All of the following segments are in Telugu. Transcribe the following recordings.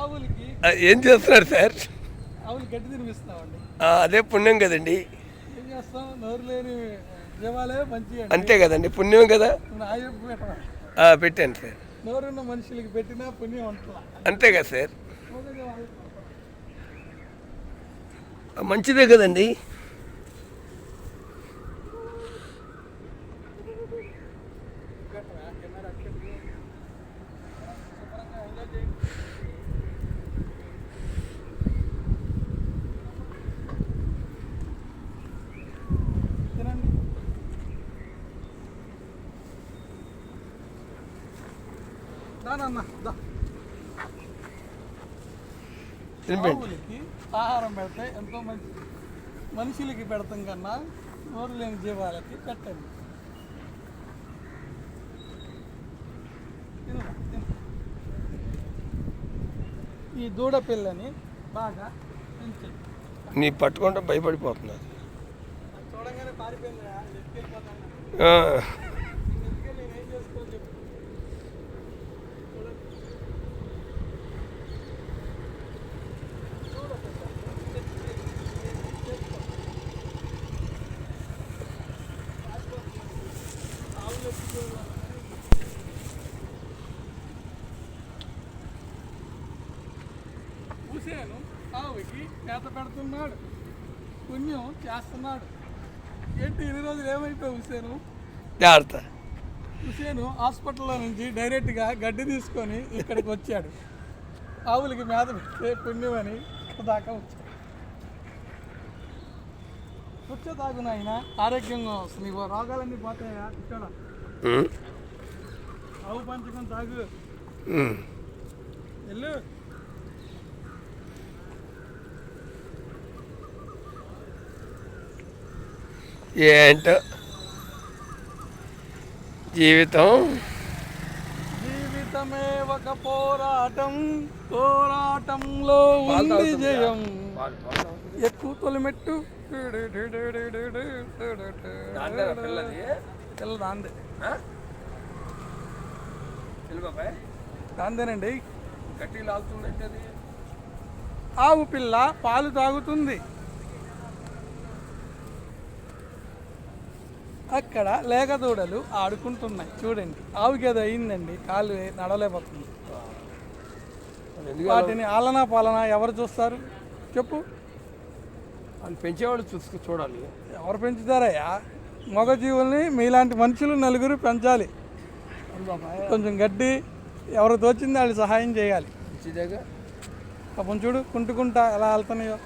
ఆవులకి ఏం చేస్తున్నారు సార్? ఆవులు గడ్డి తినిపిస్తామండి. అదే పుణ్యం కదండి. ఏం చేస్తాం, నోరు లేని జీవాలే మంచి అంతే కదండి, పుణ్యం కదా. పెట్టాను సార్. నోరున్న మనుషులకి పెట్టినా పుణ్యం ఉంటుందా? అంతే కదా సార్, మంచిదే కదండి. ఆవులకి ఆహారం పెడితే ఎంతో మంచిది. మనుషులకి పెడతాం కన్నా నోరు లేని జీవాలకి పెట్టండి. ఈ దూడ పిల్లని బాగా పెంచండి. నీ పట్టుకుంటే భయపడిపోతున్నారు. చూడగానే పారిపోయింది. నేనేం చేసుకోవాలి చెప్పు. హుసేను ఆవుకి మేత పెడుతున్నాడు, పుణ్యం చేస్తున్నాడు. ఏంటి ఇన్ని రోజులు ఏమైపోయావు హుసేను? జాగ్రత్త. హుసేను హాస్పిటల్లో నుంచి డైరెక్ట్గా గడ్డి తీసుకొని ఇక్కడికి వచ్చాడు. ఆవులకి మేత పెడితే పుణ్యం అని దాకా వచ్చాడు. కూర్చో తాగు నాయన, ఆరోగ్యంగా వస్తుంది. నీకు రోగాలన్నీ పోతాయా? ఇక్కడ ఆవు పంచకం తాగు. వెళ్ళు. ఏంటో జీవితమే ఒక పోరాటం, పోరాటంలో ఉంది జయం. ఎక్కువ తొలిమెట్టు దాందేనండి. గట్టి లాగుతుంది. ఆవు పిల్ల పాలు తాగుతుంది. అక్కడ లేగదూడలు ఆడుకుంటున్నాయి. చూడండి, ఆవుకి ఏదో అయిందండి, కాలు నడలేకపోతుంది. వాటిని ఆలనా పాలనా ఎవరు చూస్తారు చెప్పు? వాళ్ళు పెంచేవాళ్ళు చూడాలి. ఎవరు పెంచుతారయ్యా? మగ జీవుల్ని మీలాంటి మనుషులు నలుగురు పెంచాలి. కొంచెం గడ్డి ఎవరు తోచింది వాళ్ళు సహాయం చేయాలి. పాపం చూడు కుంటుకుంటా ఎలా వెళ్తున్నాయో.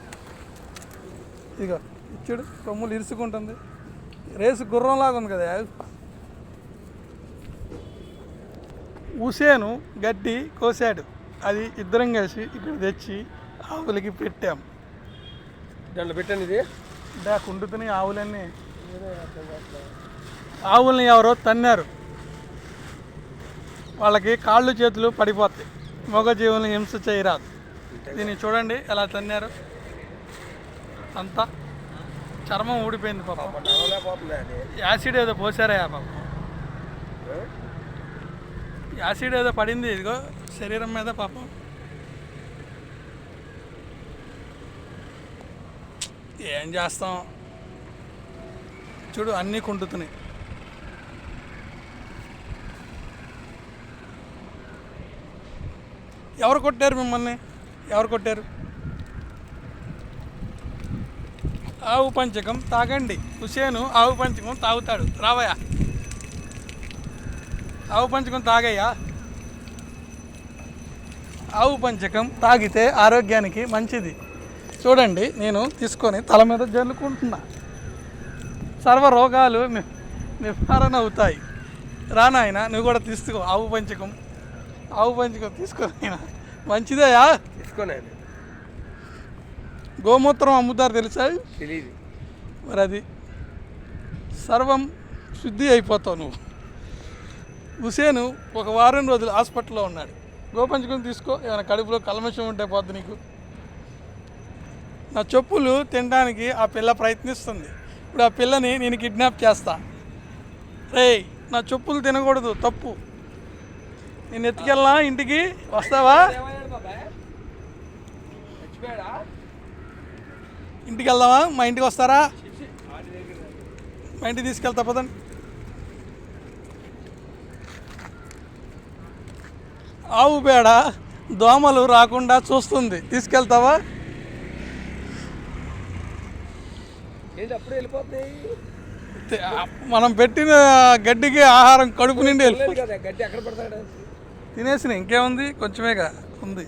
ఇదిగో చూడు, కొమ్ములు ఇరుసుకుంటుంది. రేసు గుర్రంలాగా ఉంది కదా. హుసేను గడ్డి కోసాడు. అది ఇద్దరం కలిసి ఇక్కడ తెచ్చి ఆవులకి పెట్టాం. దాంట్లో పెట్టండి. ఇది కుంటుతున్నాయి ఆవులన్నీ. ఆవుల్ని ఎవరో తన్నారు, వాళ్ళకి కాళ్ళు చేతులు పడిపోతాయి. మగ జీవుల్ని హింస చేయరాదు. దీన్ని చూడండి ఎలా తన్నారు. అంతా చర్మం ఊడిపోయింది పాపం. యాసిడ్ ఏదో పోసారా పాపం, యాసిడ్ ఏదో పడింది ఇదిగో శరీరం మీద పాపం. ఏం చేస్తాం చూడు, అన్నీ కుంటుతున్నాయి. ఎవరు కొట్టారు మిమ్మల్ని? ఎవరు కొట్టారు? ఆవు పంచకం తాగండి. హుసేను ఆవు పంచకం తాగుతాడు. రావయ్యా, ఆవు పంచకం తాగయ్యా. ఆవు పంచకం తాగితే ఆరోగ్యానికి మంచిది. చూడండి, నేను తీసుకొని తల మీద జల్లుకుంటున్నా. సర్వ రోగాలు నివారణ అవుతాయి. రానాయన నువ్వు కూడా తీసుకో ఆవు పంచకం. ఆవు పంచకం తీసుకొని మంచిదేయా, తీసుకోనే. గోమూత్రం అమ్ముతారు తెలుసా? తెలియదు. మరి అది సర్వం శుద్ధి అయిపోతావు నువ్వు. హుసేను ఒక వారం రోజులు హాస్పిటల్లో ఉన్నాడు. గోపంచకం తీసుకో, ఏమైనా కడుపులో కల్మషం ఉంటే పోద్దు నీకు. నా చెప్పులు తినడానికి ఆ పిల్ల ప్రయత్నిస్తుంది. ఇప్పుడు ఆ పిల్లని నేను కిడ్నాప్ చేస్తా. రేయ్ నా చెప్పులు తినకూడదు, తప్పు. నేను ఎత్తుకెళ్ళా ఇంటికి, వస్తావా? ఇంటికి వెళ్దామా? మా ఇంటికి వస్తారా? మా ఇంటికి తీసుకెళ్తా పదండి. ఆవు పేడ దోమలు రాకుండా చూస్తుంది, తీసుకెళ్తావా? అప్పుడు వెళ్ళిపోతాయి. మనం పెట్టిన గడ్డికి ఆహారం కడుపు నిండి వెళ్ళిపోతుంది. గడ్డి ఎక్కడ పడతాడు? తినేసిన ఇంకేముంది, కొంచెమేగా ఉంది.